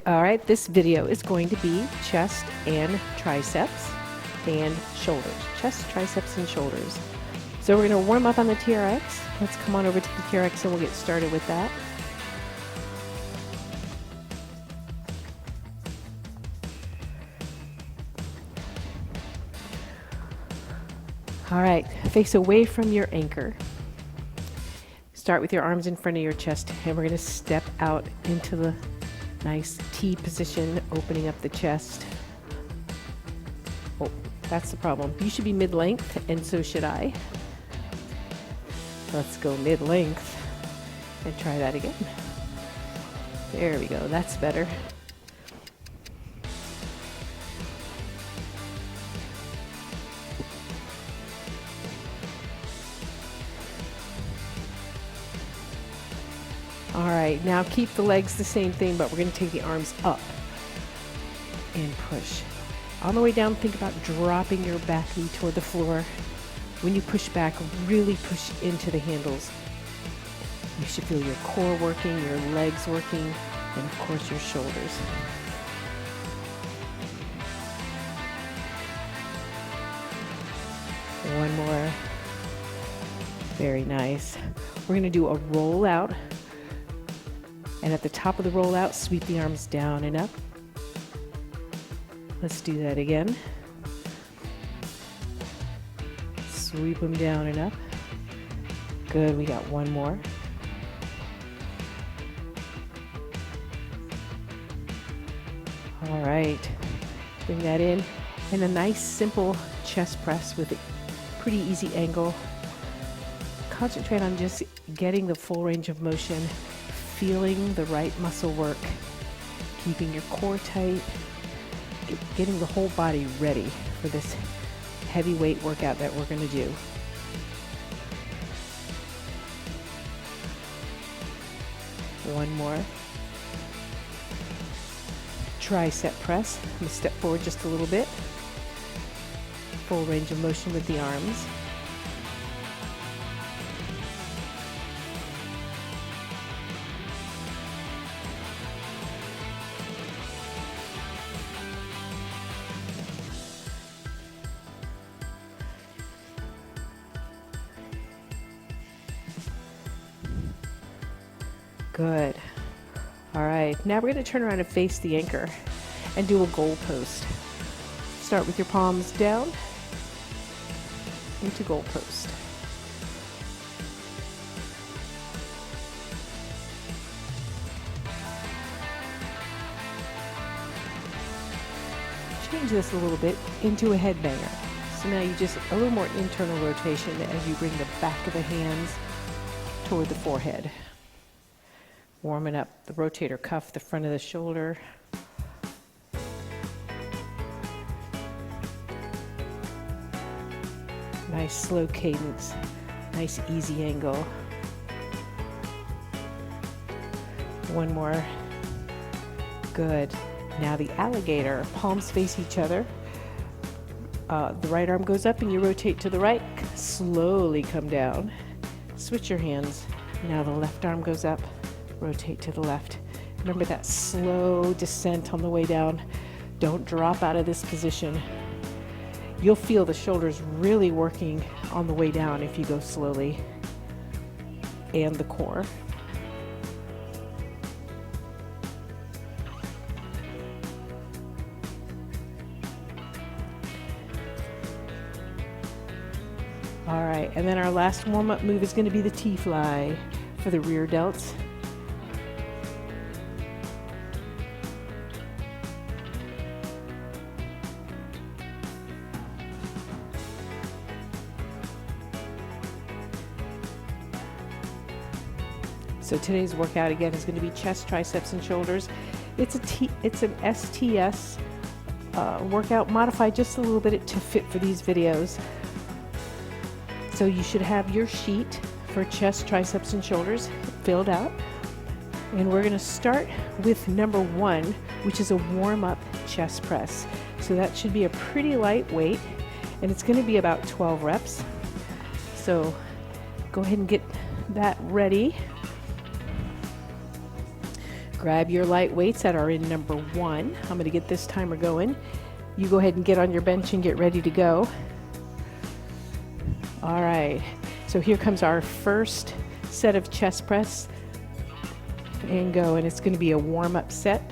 All right, this video is going to be chest and triceps and shoulders. Chest, triceps, and shoulders. So we're going to warm up on the TRX. Let's come on over to the TRX and we'll get started with that. All right, face away from your anchor. Start with your arms in front of your chest, and we're going to step out into the nice T position, opening up the chest. Oh, that's the problem. You should be mid-length, and so should I. Let's go mid-length and try that again. There we go, that's better. All right, now keep the legs the same thing, but we're going to take the arms up and push. On the way down, think about dropping your back knee toward the floor. When you push back, really push into the handles. You should feel your core working, your legs working, and of course your shoulders. One more. Very nice. We're going to do a roll out. And at the top of the rollout, sweep the arms down and up. Let's do that again. Sweep them down and up. Good, we got one more. All right, bring that in. And a nice simple chest press with a pretty easy angle. Concentrate on just getting the full range of motion, feeling the right muscle work, keeping your core tight, getting the whole body ready for this heavy weight workout that we're going to do. One more. Tricep press. I'm going to step forward just a little bit. Full range of motion with the arms. Good. All right, now we're going to turn around and face the anchor and do a goal post. Start with your palms down into goal post. Change this a little bit into a headbanger. So now you just a little more internal rotation as you bring the back of the hands toward the forehead. Warming up the rotator cuff, the front of the shoulder. Nice slow cadence, nice easy angle. One more. Good. Now the alligator, palms face each other. The right arm goes up and you rotate to the right. Slowly come down. Switch your hands. Now the left arm goes up. Rotate to the left. Remember that slow descent on the way down. Don't drop out of this position. You'll feel the shoulders really working on the way down if you go slowly, and the core. All right, and then our last warm-up move is going to be the T-fly for the rear delts. So today's workout again is going to be chest, triceps, and shoulders. It's an STS workout modified just a little bit to fit for these videos. So you should have your sheet for chest, triceps, and shoulders filled out. And we're going to start with number 1, which is a warm-up chest press. So that should be a pretty light weight, and it's going to be about 12 reps. So go ahead and get that ready. Grab your light weights that are in number 1. I'm going to get this timer going. You go ahead and get on your bench and get ready to go. All right, so here comes our first set of chest press, and go, and it's going to be a warm-up set.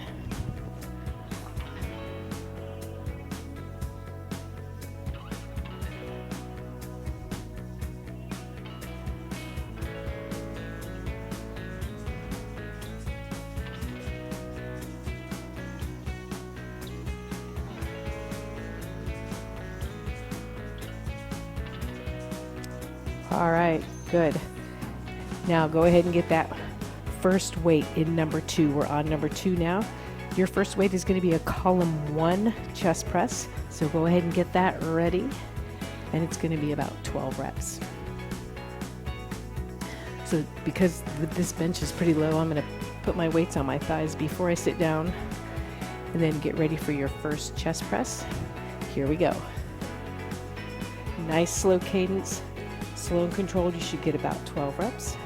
All right, good. Now go ahead and get that first weight in number 2. We're on number 2 now. Your first weight is going to be a column 1 chest press. So go ahead and get that ready. And it's going to be about 12 reps. So because this bench is pretty low, I'm going to put my weights on my thighs before I sit down, and then get ready for your first chest press. Here we go. Nice slow cadence. Slow and controlled, you should get about 12 reps.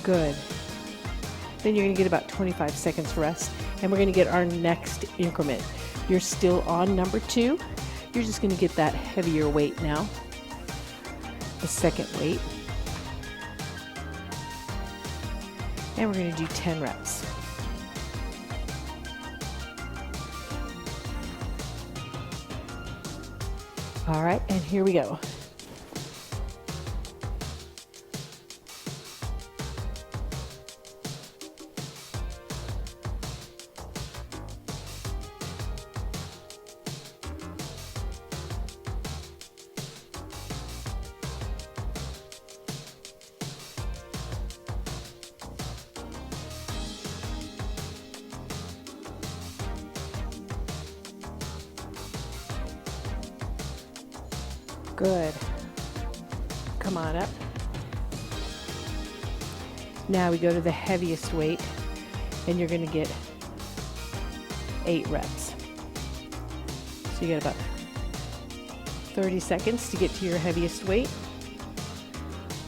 Good. Then you're going to get about 25 seconds rest, and we're going to get our next increment. You're still on number 2. You're just going to get that heavier weight now, the second weight. And we're going to do 10 reps. All right, and here we go. Good. Come on up. Now we go to the heaviest weight, and you're going to get 8 reps. So you got about 30 seconds to get to your heaviest weight.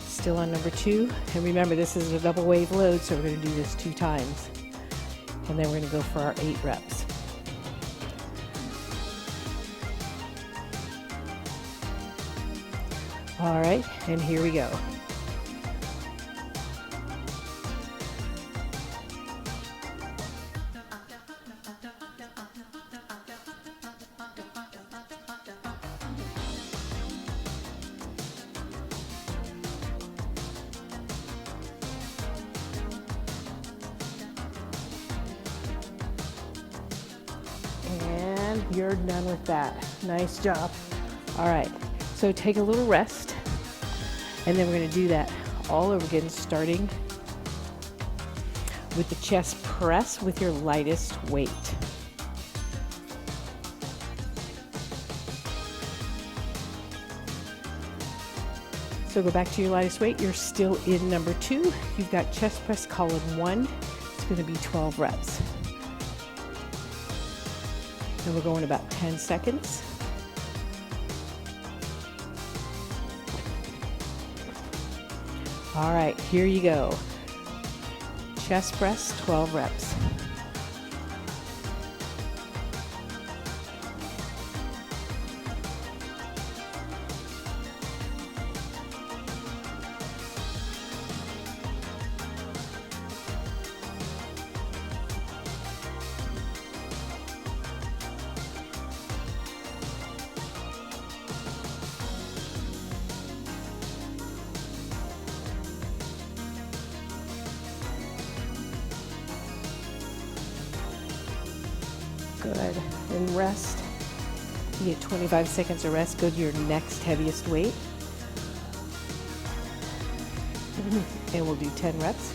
Still on number 2. And remember, this is a double wave load, so we're going to do this 2 times. And then we're going to go for our 8 reps. All right, and here we go. And you're done with that. Nice job. All right, so take a little rest, and then we're going to do that all over again, starting with the chest press with your lightest weight. So go back to your lightest weight. You're still in number 2. You've got chest press column 1. It's going to be 12 reps. And we're going about 10 seconds. All right, here you go. Chest press, 12 reps. Good. And rest. You get 25 seconds of rest. Go to your next heaviest weight. And we'll do 10 reps.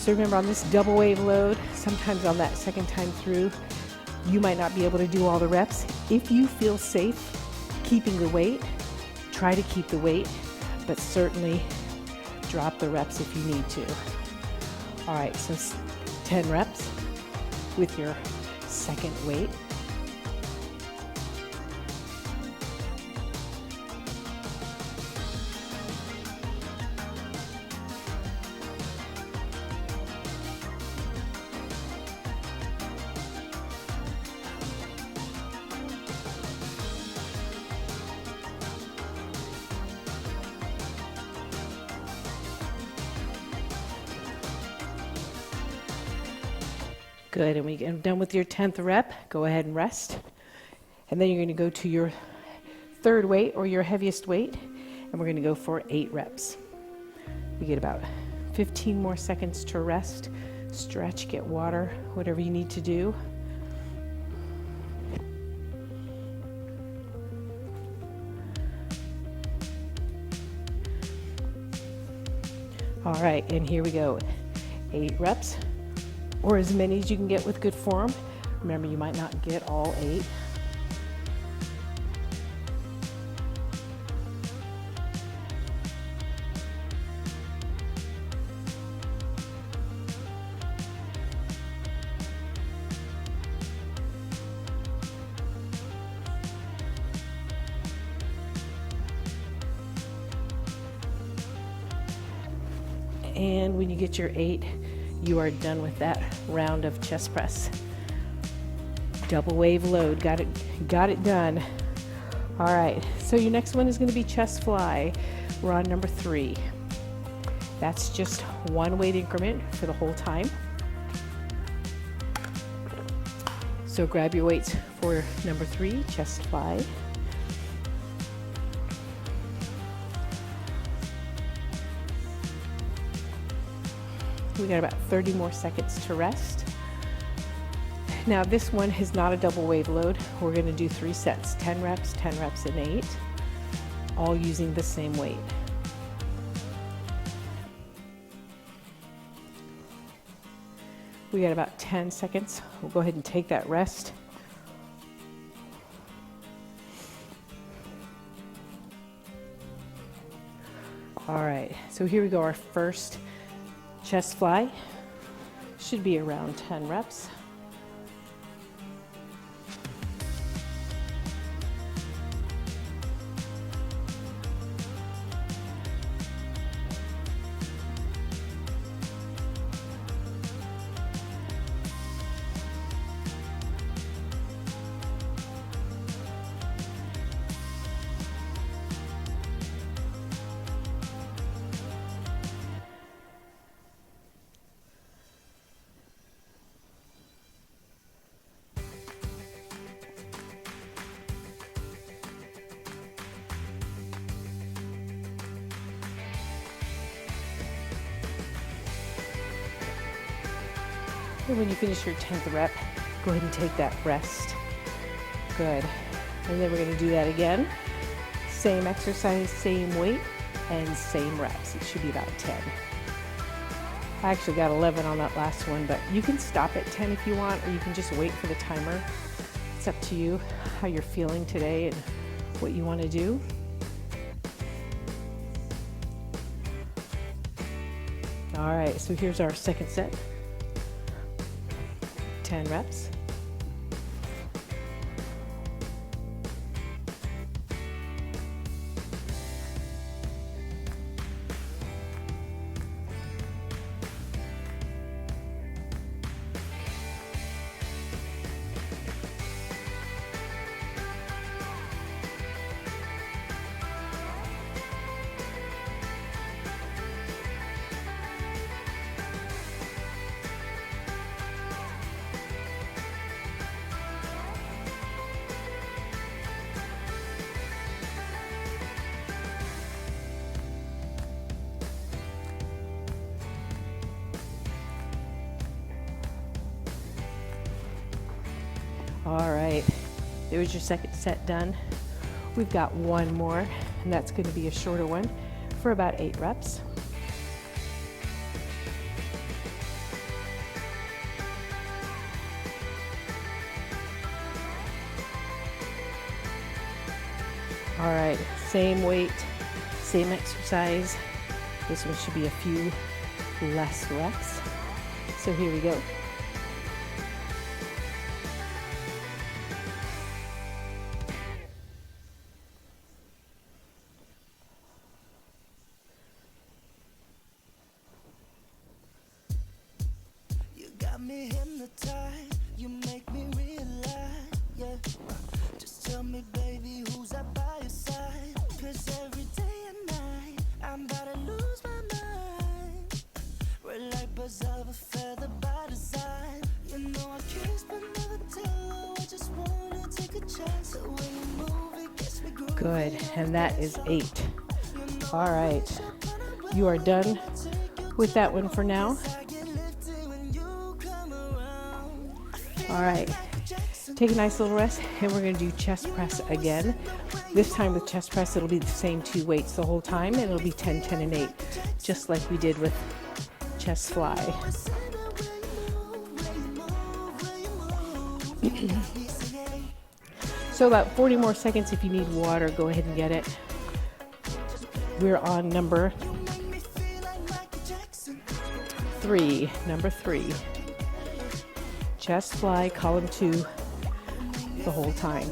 So remember, on this double wave load, sometimes on that second time through, you might not be able to do all the reps. If you feel safe keeping the weight, try to keep the weight, but certainly drop the reps if you need to. All right, so 10 reps with your second weight. Good, and when you get done with your 10th rep, go ahead and rest. And then you're going to go to your third weight or your heaviest weight, and we're going to go for 8 reps. We get about 15 more seconds to rest, stretch, get water, whatever you need to do. All right, and here we go. 8 reps, or as many as you can get with good form. Remember, you might not get all 8. And when you get your 8, you are done with that round of chest press. Double wave load, got it done. All right, so your next one is going to be chest fly. We're on number 3. That's just 1 weight increment for the whole time. So grab your weights for number 3, chest fly. We got about 30 more seconds to rest. Now this one is not a double wave load. We're going to do 3 sets, 10 reps, and 8, all using the same weight. We got about 10 seconds. We'll go ahead and take that rest. All right, so here we go, our first chest fly. Should be around 10 reps. And when you finish your 10th rep, go ahead and take that rest. Good. And then we're going to do that again. Same exercise, same weight, and same reps. It should be about 10. I actually got 11 on that last one, but you can stop at 10 if you want, or you can just wait for the timer. It's up to you how you're feeling today and what you want to do. All right, so here's our second set. 10 reps. All right, there's your second set done. We've got one more, and that's going to be a shorter one for about 8 reps. All right, same weight, same exercise. This one should be a few less reps. So here we go. You got me hypnotized, you make me realize, yeah. Just tell me, baby, who's up by your side? 'Cause every day and night, I'm about to lose my mind. We're like birds of a feather by design. You know I kiss but never tell. I just wanna take a chance. So when you move, it gets me groovy. Good, and that is 8. All right, you are done with that one for now. All right, take a nice little rest, and we're gonna do chest press again. This time with chest press, it'll be the same 2 weights the whole time, and it'll be 10, 10, and 8, just like we did with chest fly. So about 40 more seconds. If you need water, go ahead and get it. We're on number 3. Number 3. Chest fly, column 2, the whole time.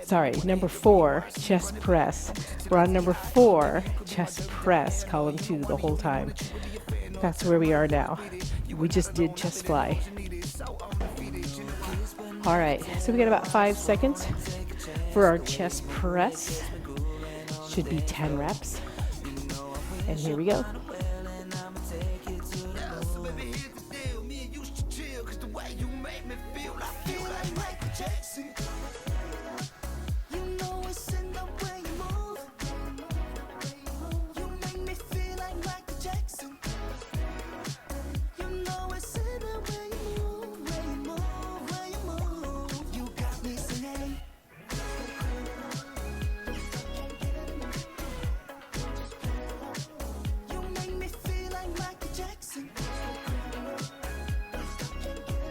Sorry, number 4, chest press. We're on number 4, chest press, column 2, the whole time. That's where we are now. We just did chest fly. All right, so we got about 5 seconds for our chest press. Should be 10 reps. And here we go.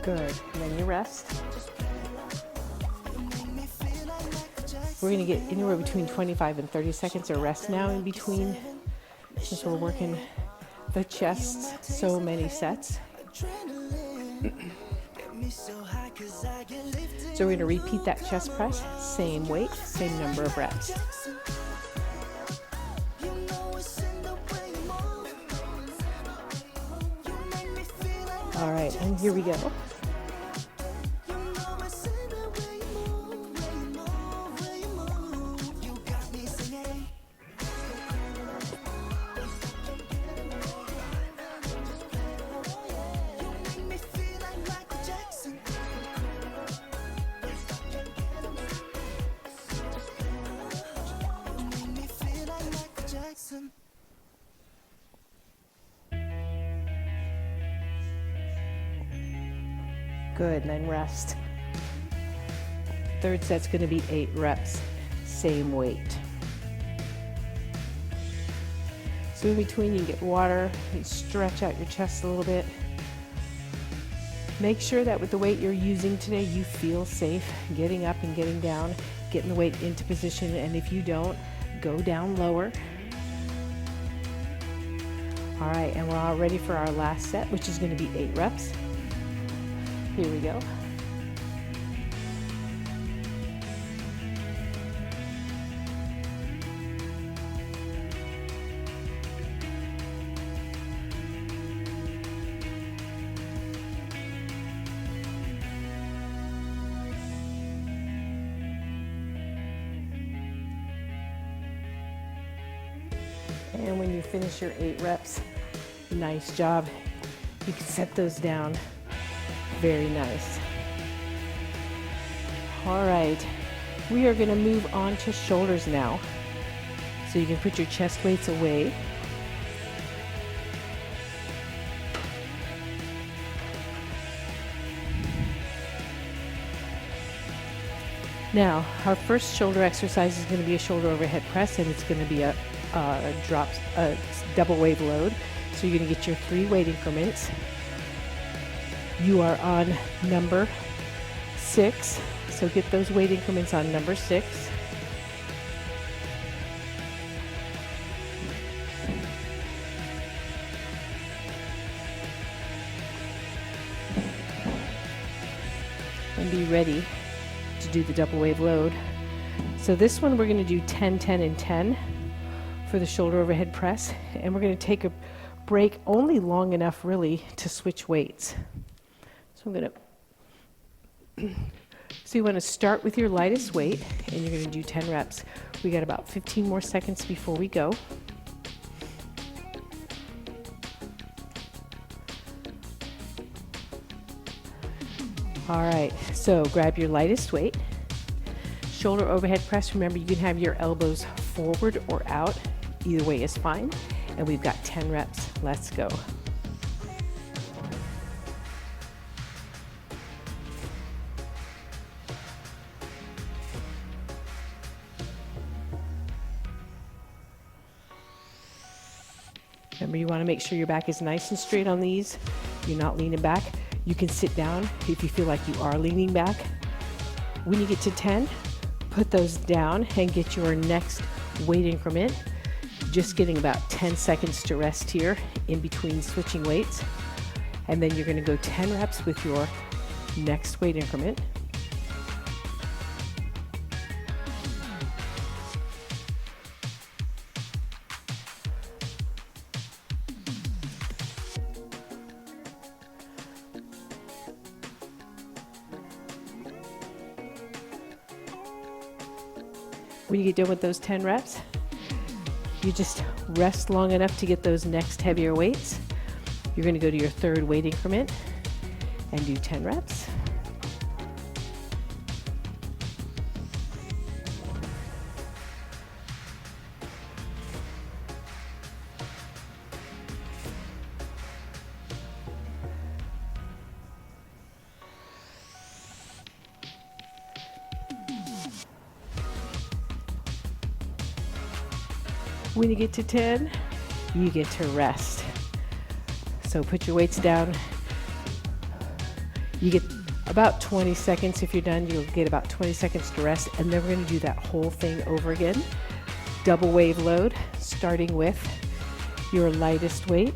Good, and then you rest. We're gonna get anywhere between 25 and 30 seconds of rest now in between, since we're working the chest so many sets. So we're gonna repeat that chest press, same weight, same number of reps. All right, and here we go. Good, and then rest. Third set's gonna be 8 reps, same weight. So in between you can get water, you stretch out your chest a little bit. Make sure that with the weight you're using today, you feel safe getting up and getting down, getting the weight into position, and if you don't, go down lower. All right, and we're all ready for our last set, which is gonna be 8 reps. Here we go. And when you finish your 8 reps, nice job. You can set those down. Very nice. All right, we are going to move on to shoulders now. So you can put your chest weights away. Now, our first shoulder exercise is going to be a shoulder overhead press, and it's going to be a double wave load. So you're going to get your 3 weight increments. You are on number 6. So get those weight increments on number 6. And be ready to do the double wave load. So this one we're going to do 10, 10, and 10 for the shoulder overhead press. And we're going to take a break only long enough really to switch weights. So I'm going to, so you want to start with your lightest weight and you're going to do 10 reps. We got about 15 more seconds before we go. All right, so grab your lightest weight. Shoulder overhead press, remember you can have your elbows forward or out. Either way is fine. And we've got 10 reps. Let's go. Remember, you want to make sure your back is nice and straight on these. You're not leaning back. You can sit down if you feel like you are leaning back. When you get to 10, put those down and get your next weight increment. Just getting about 10 seconds to rest here in between switching weights. And then you're going to go 10 reps with your next weight increment. When you get done with those 10 reps, you just rest long enough to get those next heavier weights. You're going to go to your third weight increment and do 10 reps. When you get to 10, you get to rest. So put your weights down. You get about 20 seconds. If you're done, you'll get about 20 seconds to rest. And then we're going to do that whole thing over again. Double wave load, starting with your lightest weight.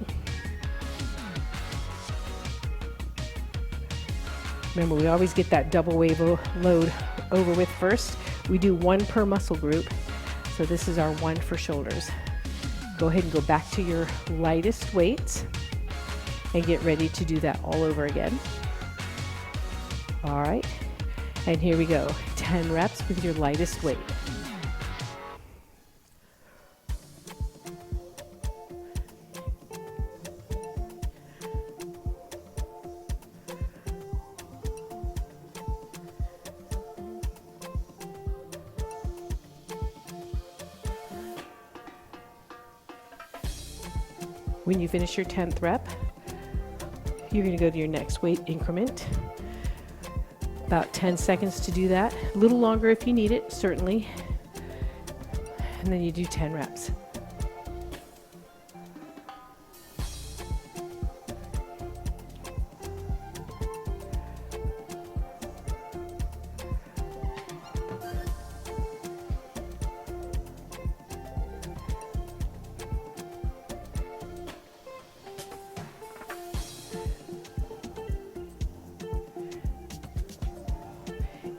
Remember, we always get that double wave load over with first. We do one per muscle group. So this is our one for shoulders. Go ahead and go back to your lightest weights and get ready to do that all over again. All right, and here we go. 10 reps with your lightest weight. When you finish your 10th rep, you're going to go to your next weight increment. About 10 seconds to do that. A little longer if you need it, certainly. And then you do 10 reps.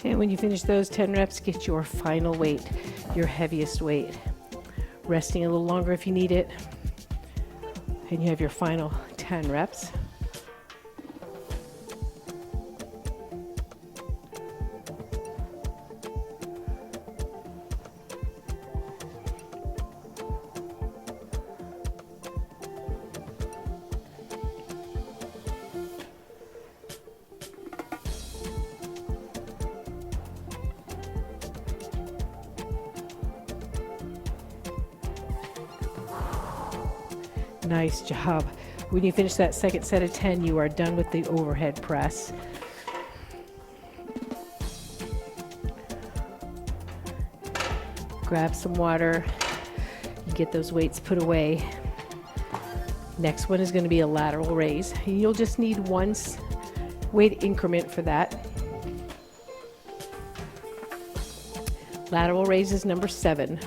And when you finish those 10 reps, get your final weight, your heaviest weight. Resting a little longer if you need it. And you have your final 10 reps. Nice job. When you finish that second set of 10, you are done with the overhead press. Grab some water, get those weights put away. Next one is going to be a lateral raise. You'll just need one weight increment for that. Lateral raise is number 7.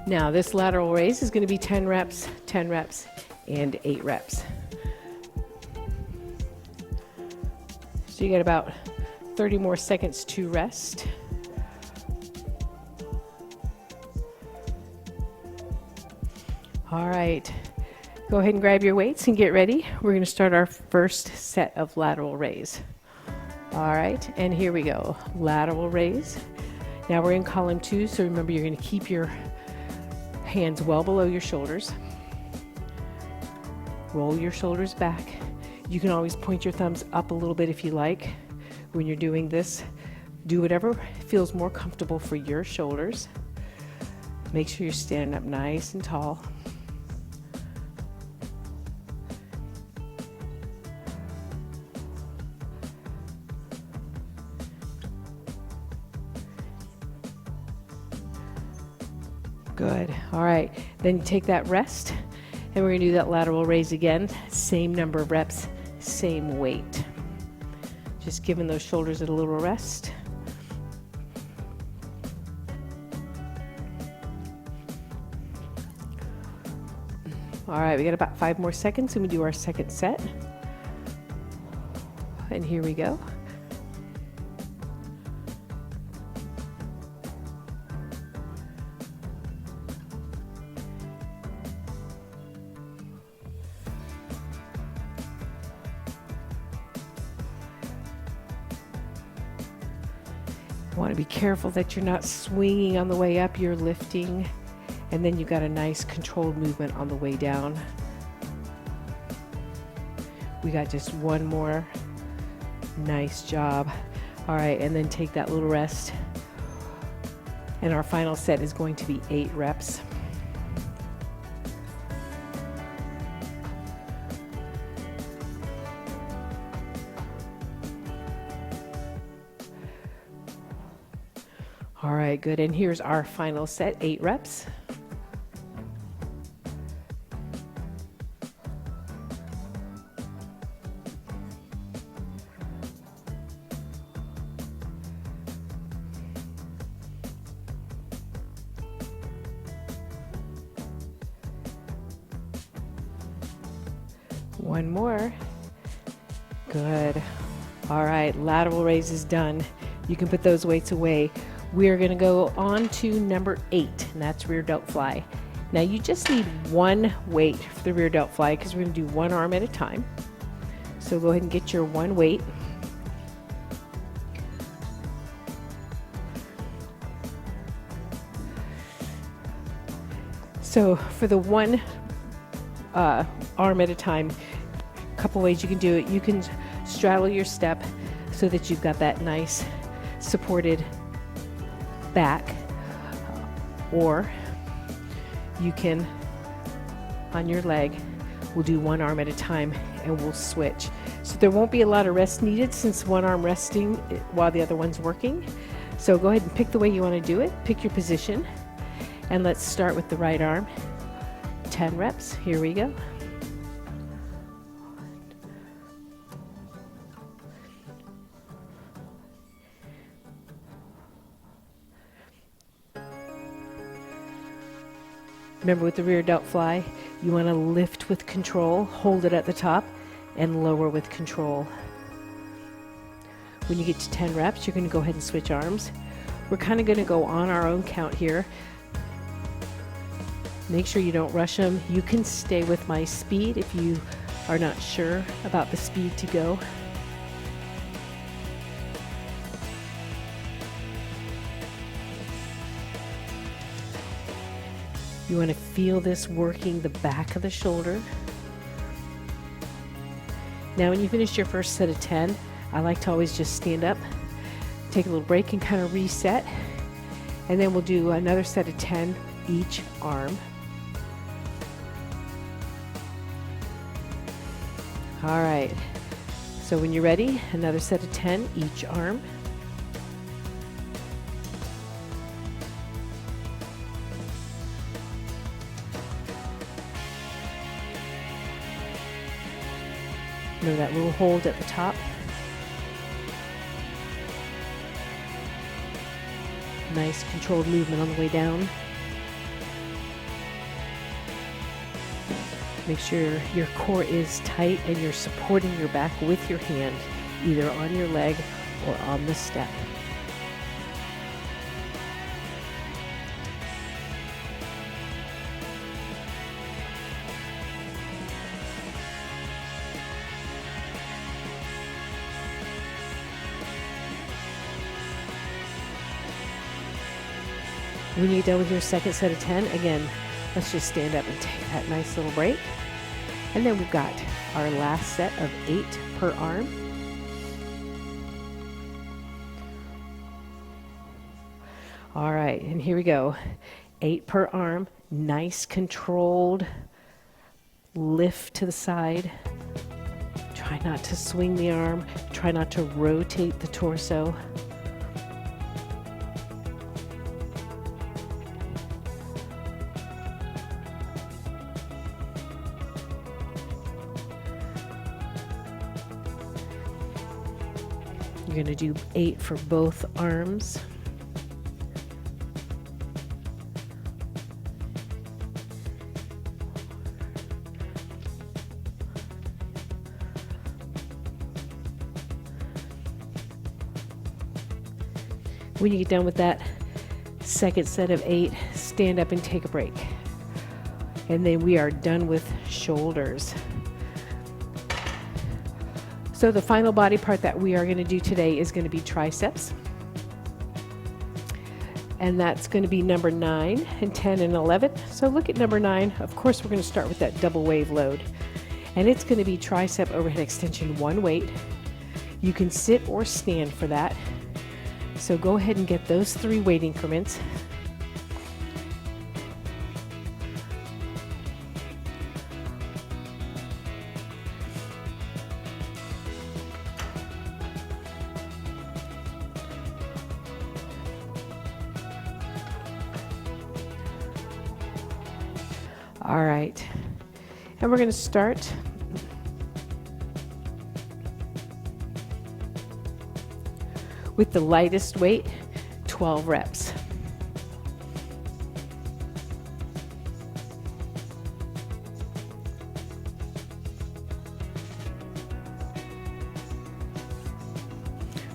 Now this lateral raise is going to be 10 reps, 10 reps, and 8 reps. So you get about 30 more seconds to rest. All right, go ahead and grab your weights and get ready. We're going to start our first set of lateral raise. All right, and here we go, lateral raise. Now we're in column 2, so remember you're going to keep your hands well below your shoulders. Roll your shoulders back. You can always point your thumbs up a little bit if you like when you're doing this. Do whatever feels more comfortable for your shoulders. Make sure you're standing up nice and tall. Good. All right. Then you take that rest, and we're going to do that lateral raise again. Same number of reps, same weight. Just giving those shoulders a little rest. All right, we got about 5 more seconds, and we do our second set. And here we go. You want to be careful that you're not swinging on the way up, you're lifting, and then you've got a nice controlled movement on the way down. We got just one more. Nice job. All right, and then take that little rest. And our final set is going to be 8 reps. All right, good. And here's our final set, 8 reps. One more. Good. All right, lateral raise is done. You can put those weights away. We're going to go on to number 8, and that's rear delt fly. Now you just need one weight for the rear delt fly because we're going to do one arm at a time. So go ahead and get your one weight. So for the one arm at a time, a couple ways you can do it. You can straddle your step so that you've got that nice supported back, or you can on your leg. We'll do one arm at a time and we'll switch. So there won't be a lot of rest needed since one arm resting while the other one's working. So go ahead and pick the way you want to do it, pick your position, and let's start with the right arm. 10 reps, here we go. Remember, with the rear delt fly, you want to lift with control, hold it at the top, and lower with control. When you get to 10 reps, you're going to go ahead and switch arms. We're kind of going to go on our own count here. Make sure you don't rush them. You can stay with my speed if you are not sure about the speed to go. You want to feel this working the back of the shoulder. Now when you finish your first set of 10, I like to always just stand up, take a little break and kind of reset. And then we'll do another set of 10 each arm. All right, so when you're ready, another set of 10 each arm. Remember that little hold at the top? Nice controlled movement on the way down. Make sure your core is tight and you're supporting your back with your hand, either on your leg or on the step. When you're done with your second set of 10, again, let's just stand up and take that nice little break. And then we've got our last set of 8 per arm. All right, and here we go. 8 per arm, nice controlled lift to the side. Try not to swing the arm. Try not to rotate the torso. You're going to do 8 for both arms. When you get done with that second set of 8, stand up and take a break. And then we are done with shoulders. So the final body part that we are going to do today is going to be triceps. And that's going to be number 9 and 10 and 11. So look at number 9. Of course, we're going to start with that double wave load. And it's going to be tricep overhead extension, 1 weight. You can sit or stand for that. So go ahead and get those 3 weight increments. All right, and we're going to start with the lightest weight, 12 reps.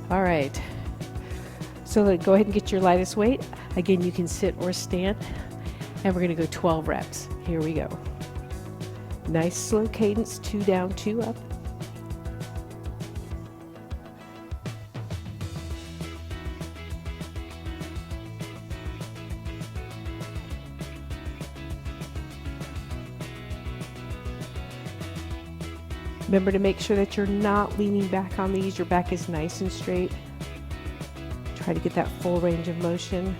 All right, so go ahead and get your lightest weight. Again, you can sit or stand, and we're going to go 12 reps. Here we go. Nice slow cadence, 2 down, 2 up. Remember to make sure that you're not leaning back on these. Your back is nice and straight. Try to get that full range of motion.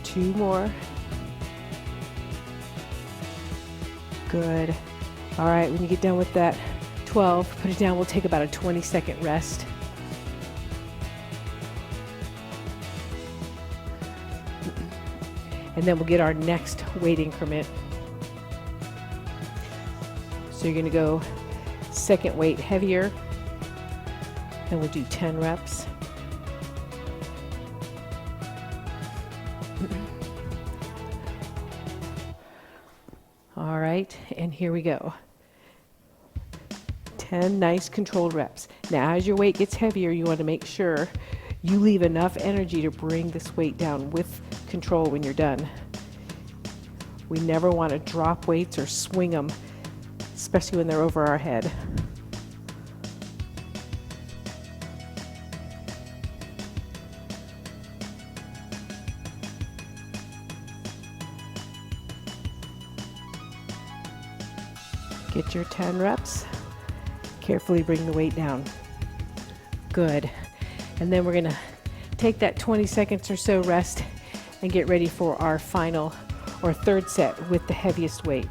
Two more. Good. All right, when you get done with that 12, put it down. We'll take about a 20-second rest. And then we'll get our next weight increment. So you're going to go second weight heavier, and we'll do 10 reps. All right, and here we go. 10 nice controlled reps. Now, as your weight gets heavier, you want to make sure you leave enough energy to bring this weight down with control when you're done. We never want to drop weights or swing them, especially when they're over our head. Get your 10 reps. Carefully bring the weight down. Good. And then we're going to take that 20 seconds or so rest and get ready for our final or third set with the heaviest weight,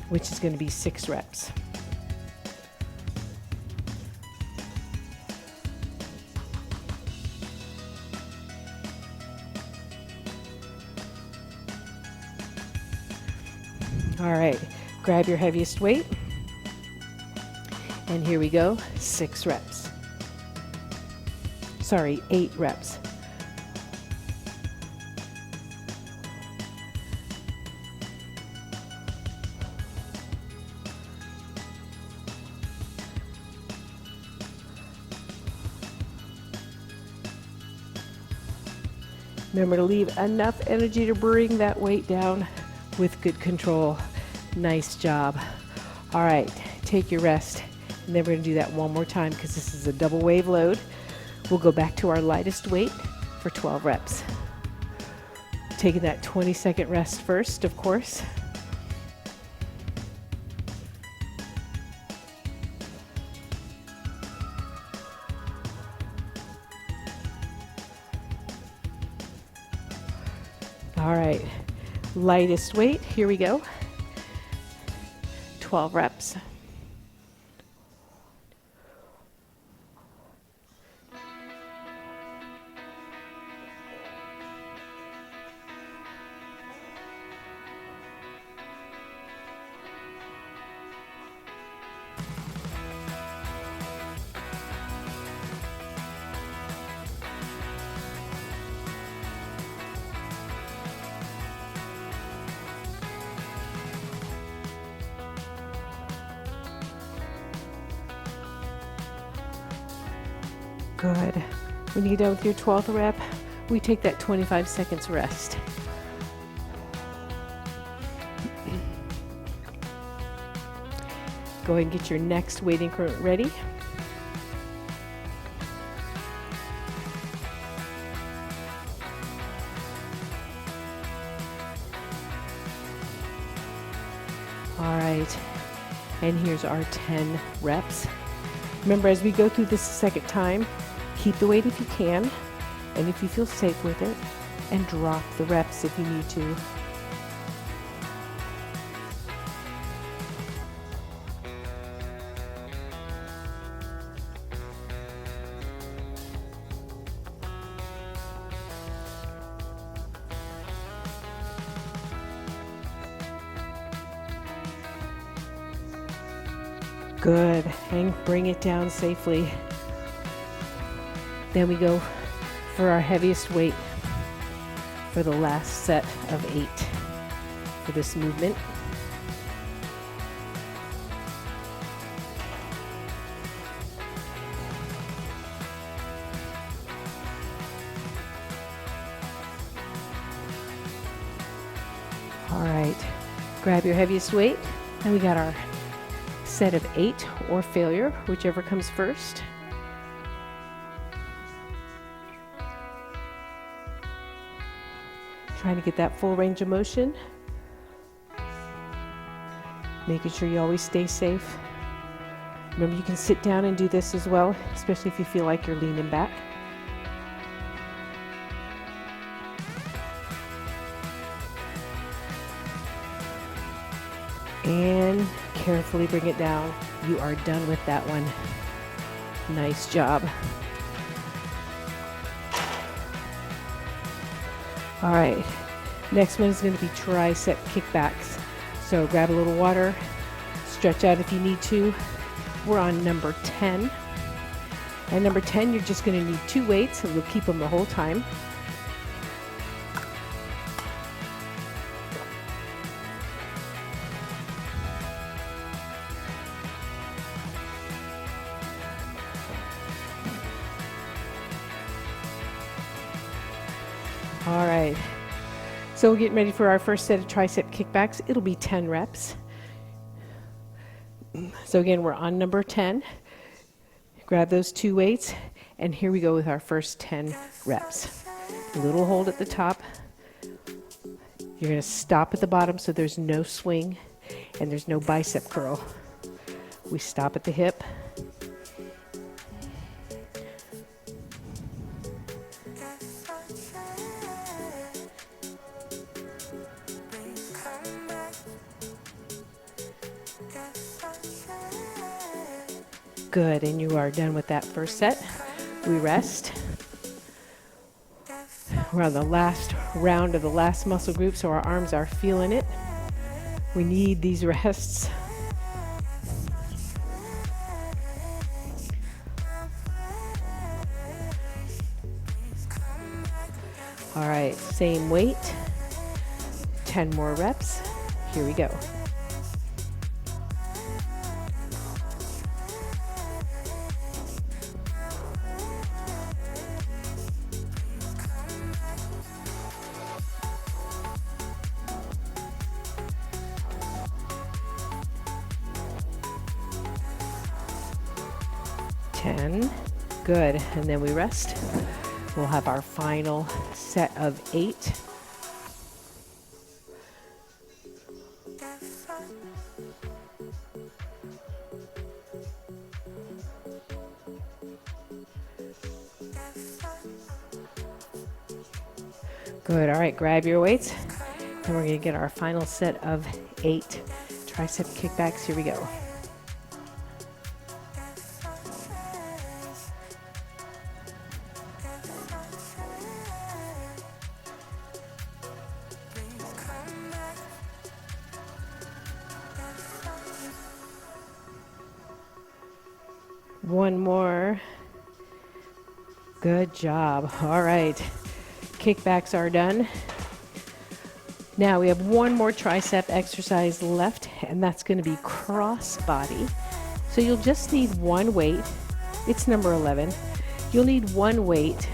which is going to be 6 reps. All right, grab your heaviest weight. And here we go, 6 reps. Sorry, 8 reps. Remember to leave enough energy to bring that weight down with good control. Nice job. All right, take your rest. And then we're going to do that one more time because this is a double wave load. We'll go back to our lightest weight for 12 reps. Taking that 20-second rest first, of course. All right, lightest weight, here we go. 12 reps. Good. When you get done with your 12th rep, we take that 25 seconds rest. Go ahead and get your next weight increment ready. All right, and here's our 10 reps. Remember, as we go through this a second time, keep the weight if you can, and if you feel safe with it, and drop the reps if you need to. Good, and bring it down safely. Then we go for our heaviest weight for the last set of 8 for this movement. All right, grab your heaviest weight, and we got our set of 8 or failure, whichever comes first. Trying to get that full range of motion. Making sure you always stay safe. Remember, you can sit down and do this as well, especially if you feel like you're leaning back. And carefully bring it down. You are done with that one. Nice job. All right, next one is going to be tricep kickbacks. So grab a little water, stretch out if you need to. We're on number 10. And number 10, you're just going to need 2 weights, and we'll keep them the whole time. All right, so we're getting ready for our first set of tricep kickbacks. It'll be 10 reps. So again, we're on number 10. Grab those 2 weights, and here we go with our first 10 reps. A little hold at the top. You're gonna stop at the bottom so there's no swing and there's no bicep curl. We stop at the hip. Good, and you are done with that first set. We rest. We're on the last round of the last muscle group, so our arms are feeling it. We need these rests. All right, same weight, 10 more reps. Here we go. Good, and then we rest. We'll have our final set of 8. Good, all right, grab your weights. And we're gonna get our final set of 8 tricep kickbacks. Here we go. One more. Good job. All right. Kickbacks are done. Now we have one more tricep exercise left, and that's going to be cross body. So you'll just need one weight. It's number 11. You'll need one weight.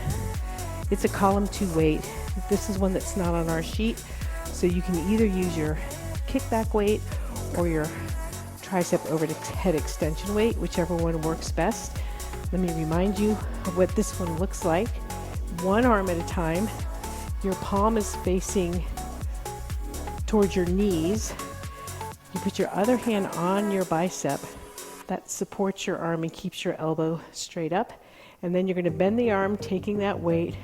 It's a column 2 weight. This is one that's not on our sheet. So you can either use your kickback weight or your tricep overhead extension weight, whichever one works best. Let me remind you of what this one looks like. One arm at a time. Your palm is facing towards your knees. You put your other hand on your bicep. That supports your arm and keeps your elbow straight up. And then you're going to bend the arm, taking that weight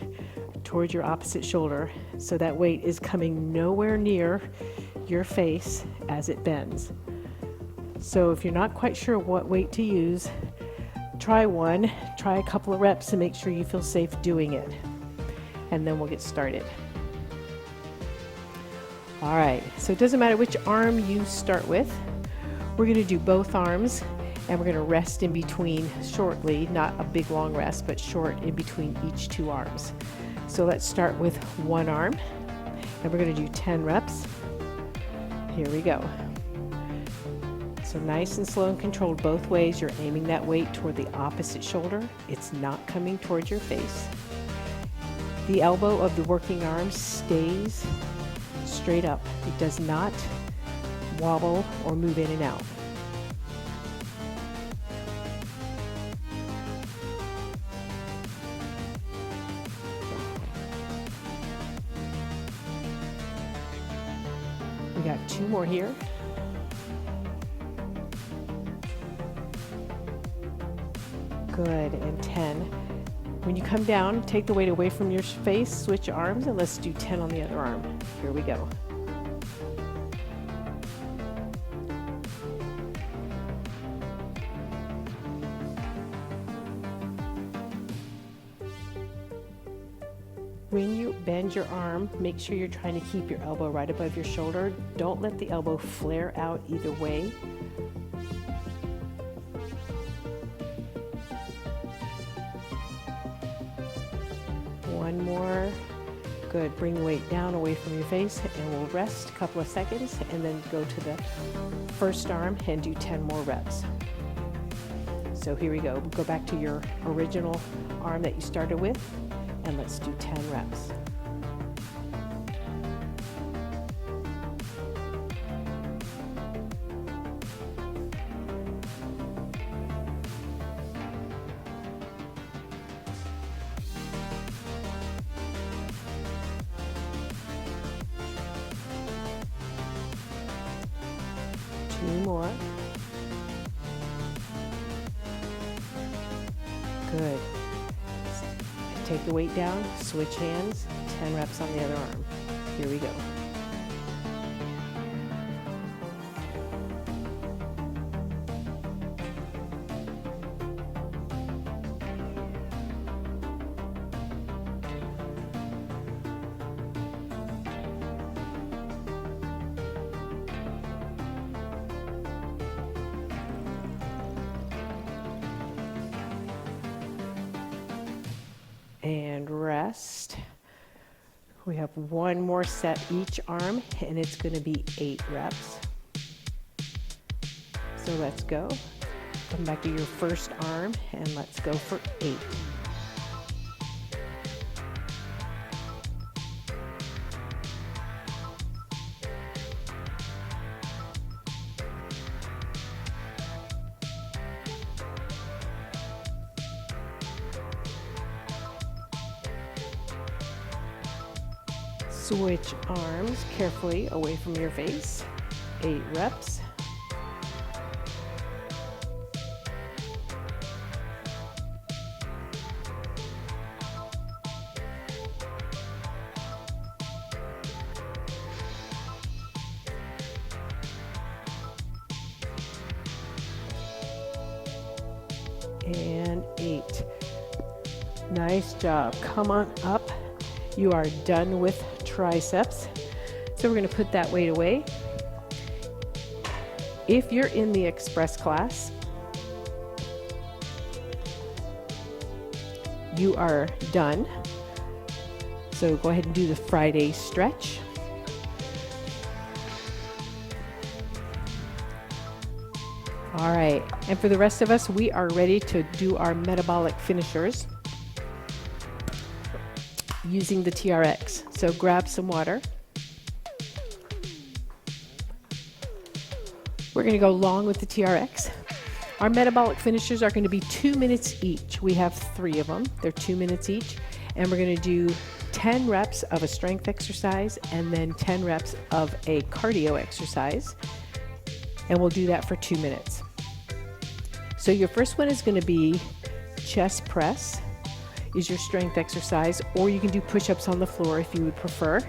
towards your opposite shoulder. So that weight is coming nowhere near your face as it bends. So if you're not quite sure what weight to use, try a couple of reps and make sure you feel safe doing it. And then we'll get started. All right, so it doesn't matter which arm you start with. We're gonna do both arms, and we're gonna rest in between shortly, not a big long rest, but short in between each 2 arms. So let's start with one arm, and we're gonna do 10 reps. Here we go. So nice and slow and controlled both ways. You're aiming that weight toward the opposite shoulder. It's not coming towards your face. The elbow of the working arm stays straight up. It does not wobble or move in and out. We got 2 more here. Good, and 10. When you come down, take the weight away from your face, switch arms, and let's do 10 on the other arm. Here we go. When you bend your arm, make sure you're trying to keep your elbow right above your shoulder. Don't let the elbow flare out either way. One more. Good. Bring the weight down away from your face, and we'll rest a couple of seconds and then go to the first arm and do 10 more reps. So here we go. Go back to your original arm that you started with, and let's do 10 reps. Two more. Good. Take the weight down, switch hands, 10 reps on the other arm. Here we go. and rest. We have one more set each arm, and it's going to be 8 reps. So let's go. Come back to your first arm, and let's go for 8. Switch arms carefully away from your face. 8 reps. And 8. Nice job. Come on up. You are done with triceps. So we're going to put that weight away. If you're in the express class, you are done. So go ahead and do the Friday stretch. All right, and for the rest of us, we are ready to do our metabolic finishers using the TRX. So grab some water. We're going to go long with the TRX. Our metabolic finishers are going to be 2 minutes each. We have 3 of them. They're 2 minutes each. And we're going to do 10 reps of a strength exercise and then 10 reps of a cardio exercise. And we'll do that for 2 minutes. So your first one is going to be chest press, is your strength exercise, or you can do push-ups on the floor if you would prefer.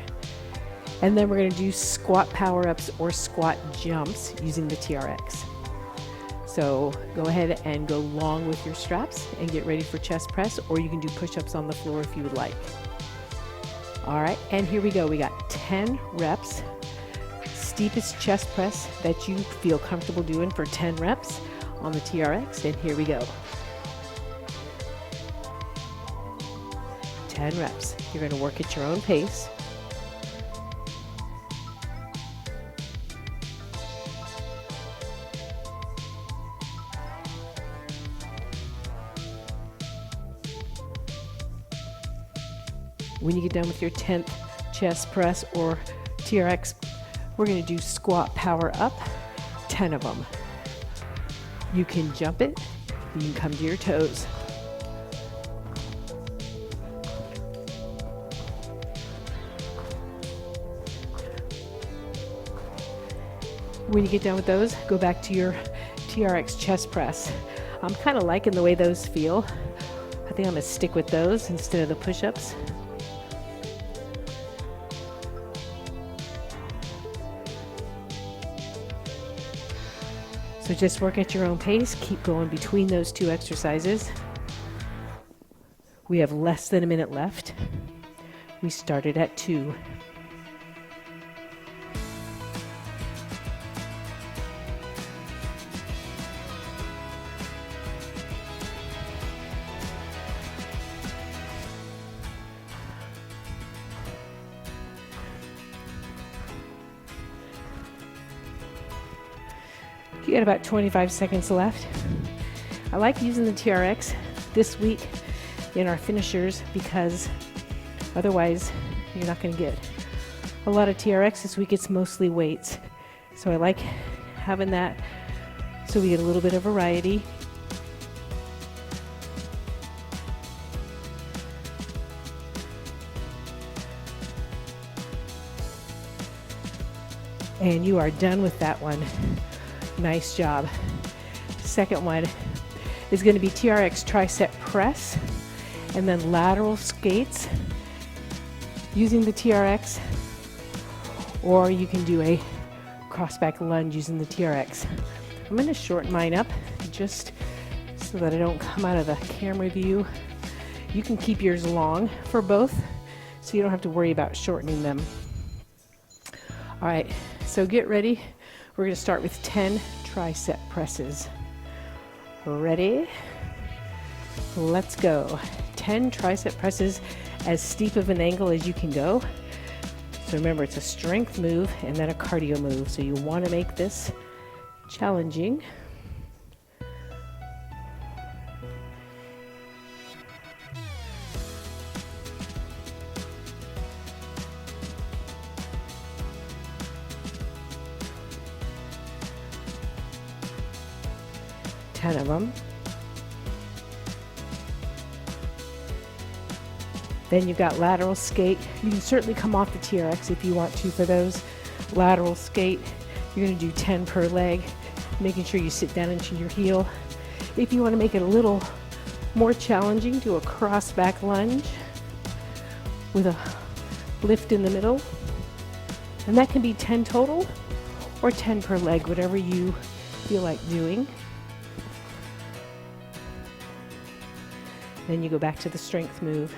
And then we're going to do squat power-ups or squat jumps using the TRX. So go ahead and go long with your straps and get ready for chest press, or you can do push-ups on the floor if you would like. All right, and here we go. We got 10 reps, steepest chest press that you feel comfortable doing for 10 reps on the TRX, and here we go. 10 reps. You're going to work at your own pace. When you get done with your 10th chest press or TRX, we're going to do squat power up, 10 of them. You can jump it, you can come to your toes. When you get done with those, go back to your TRX chest press. I'm kind of liking the way those feel. I think I'm going to stick with those instead of the push-ups. So just work at your own pace. Keep going between those 2 exercises. We have less than a minute left. We started at 2. You got about 25 seconds left. I like using the TRX this week in our finishers because otherwise you're not going to get a lot of TRX this week. It's mostly weights. So I like having that so we get a little bit of variety. And you are done with that one. Nice job. Second one is going to be TRX tricep press and then lateral skates using the TRX, or you can do a cross-back lunge using the TRX. I'm going to shorten mine up just so that I don't come out of the camera view. You can keep yours long for both, so you don't have to worry about shortening them. All right, so get ready. We're going to start with 10 tricep presses. Ready? Let's go. 10 tricep presses, as steep of an angle as you can go. So remember, it's a strength move and then a cardio move. So you want to make this challenging. Ten of them. Then you've got lateral skate. You can certainly come off the TRX if you want to for those. Lateral skate, you're going to do 10 per leg, making sure you sit down into your heel. If you want to make it a little more challenging, do a cross back lunge with a lift in the middle. And that can be 10 total or 10 per leg, whatever you feel like doing. Then you go back to the strength move.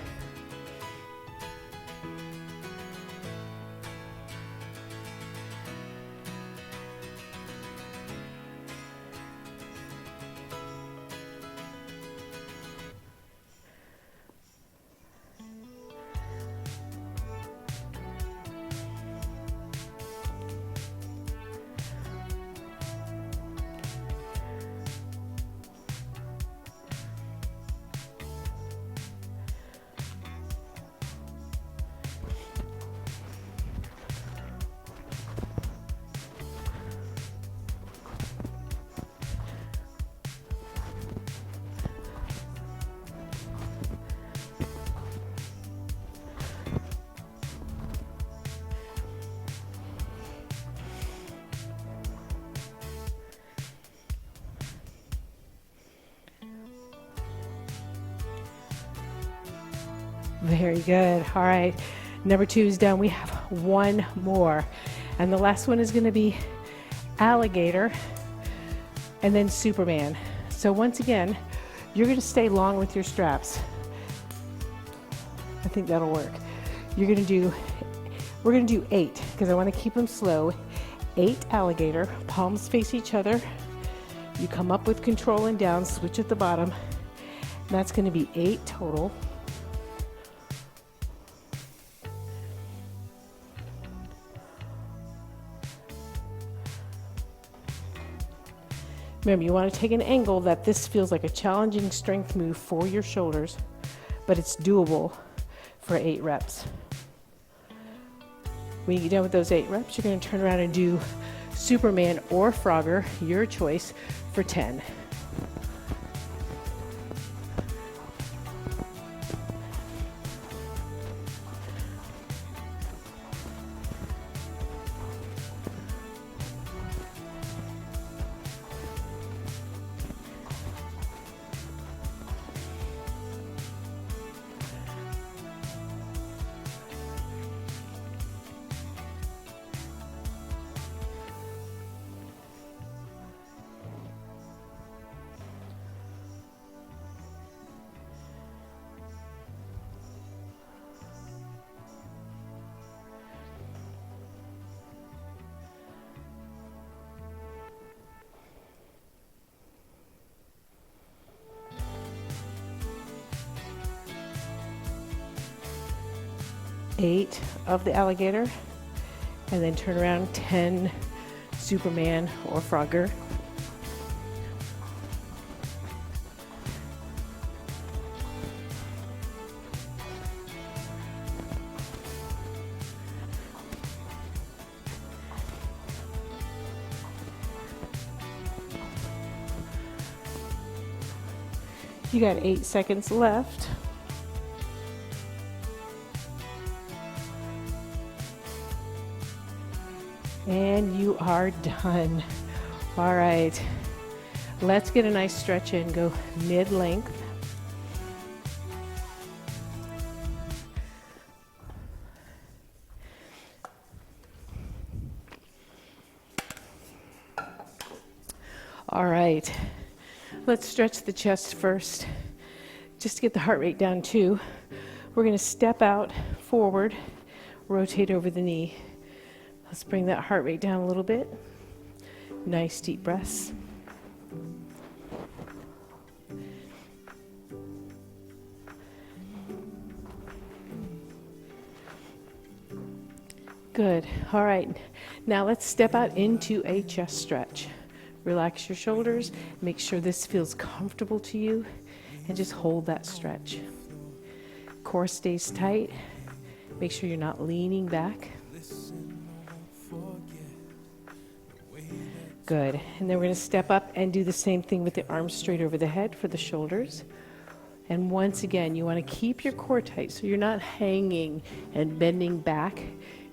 Very good. All right, number 2 is done. We have one more, and the last one is going to be alligator and then Superman. So once again, you're going to stay long with your straps. I think that'll work. We're going to do 8 because I want to keep them slow. 8 alligator, palms face each other. You come up with control and down, switch at the bottom. And that's going to be 8 total. Remember, you want to take an angle that this feels like a challenging strength move for your shoulders, but it's doable for 8 reps. When you get done with those 8 reps, you're going to turn around and do Superman or Frogger, your choice, for 10. Eight of the alligator, and then turn around 10 Superman or Frogger. You got 8 seconds left. And you are done. All right, let's get a nice stretch in. Go mid-length. All right, let's stretch the chest first, just to get the heart rate down too. We're going to step out forward, rotate over the knee. Let's bring that heart rate down a little bit. Nice deep breaths. Good. All right. Now let's step out into a chest stretch. Relax your shoulders. Make sure this feels comfortable to you, and just hold that stretch. Core stays tight. Make sure you're not leaning back. Good. And then we're going to step up and do the same thing with the arms straight over the head for the shoulders. And once again, you want to keep your core tight so you're not hanging and bending back.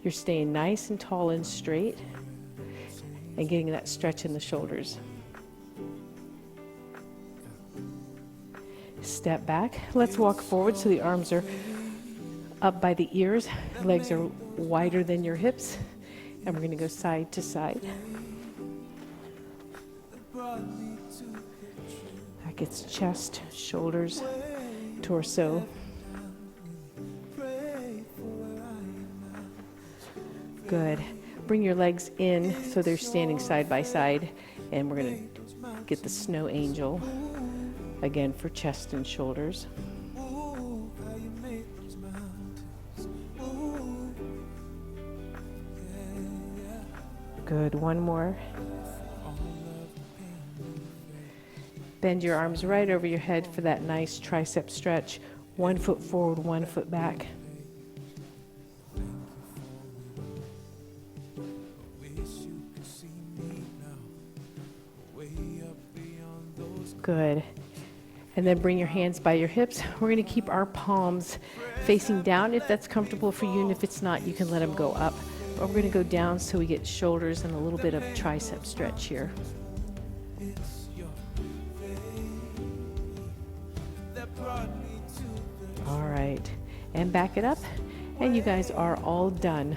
You're staying nice and tall and straight and getting that stretch in the shoulders. Step back. Let's walk forward so the arms are up by the ears. Legs are wider than your hips. And we're going to go side to side. That gets chest, shoulders, torso. Good. Bring your legs in so they're standing side by side, and we're going to get the snow angel again for chest and shoulders. Good. One more. Bend your arms right over your head for that nice tricep stretch. 1 foot forward, 1 foot back. Good. And then bring your hands by your hips. We're going to keep our palms facing down if that's comfortable for you, and if it's not, you can let them go up. But we're going to go down so we get shoulders and a little bit of tricep stretch here. All right, and back it up, and you guys are all done.